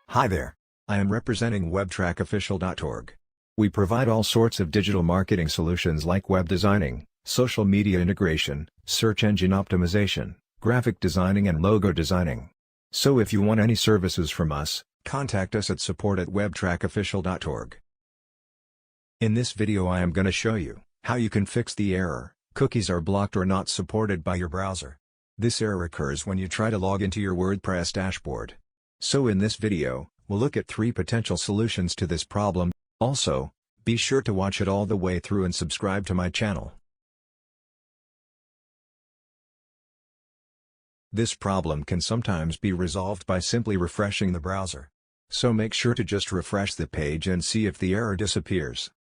Hi there. I am representing webtrackofficial.org. We provide all sorts of digital marketing solutions like web designing, social media integration, search engine optimization, graphic designing and logo designing. So if you want any services from us, contact us at support@webtrackofficial.org. In this video I am going to show you how you can fix the error, cookies are blocked or not supported by your browser. This error occurs when you try to log into your WordPress dashboard. So in this video, we'll look at 3 potential solutions to this problem. Also, be sure to watch it all the way through and subscribe to my channel. This problem can sometimes be resolved by simply refreshing the browser. So make sure to just refresh the page and see if the error disappears.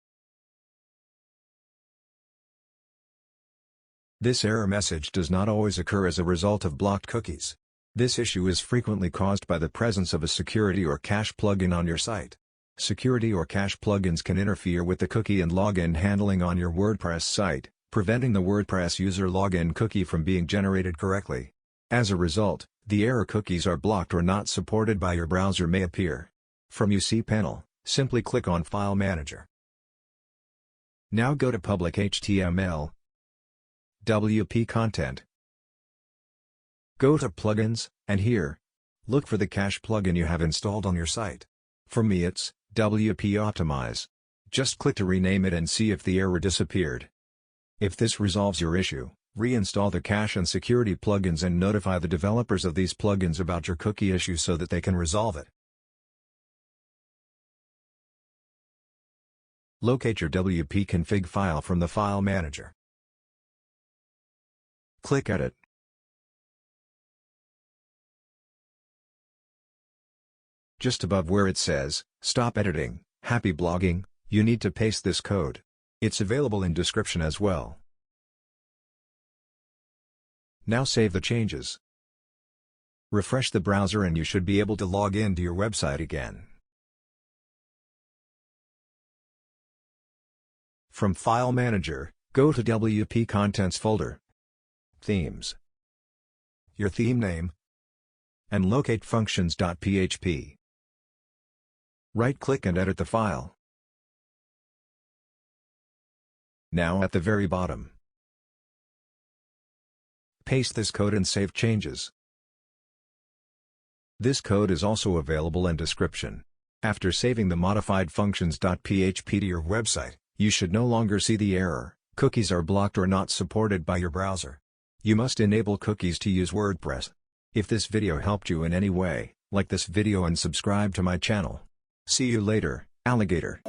This error message does not always occur as a result of blocked cookies. This issue is frequently caused by the presence of a security or cache plugin on your site. Security or cache plugins can interfere with the cookie and login handling on your WordPress site, preventing the WordPress user login cookie from being generated correctly. As a result, the error cookies are blocked or not supported by your browser may appear. From UC panel, simply click on File Manager. Now go to Public HTML, WP Content. Go to Plugins, and here, look for the cache plugin you have installed on your site. For me it's WP Optimize. Just click to rename it and see if the error disappeared. If this resolves your issue, reinstall the cache and security plugins and notify the developers of these plugins about your cookie issue so that they can resolve it. Locate your WP config file from the File Manager. Click Edit. Just above where it says, Stop Editing, Happy Blogging, you need to paste this code. It's available in description as well. Now save the changes. Refresh the browser and you should be able to log into your website again. From File Manager, go to WP Contents folder, Themes, your theme name, and locate functions.php. Right-click and edit the file. Now at the very bottom, paste this code and save changes. This code is also available in description. After saving the modified functions.php to your website, you should no longer see the error, cookies are blocked or not supported by your browser. You must enable cookies to use WordPress. If this video helped you in any way, like this video and subscribe to my channel. See you later, alligator.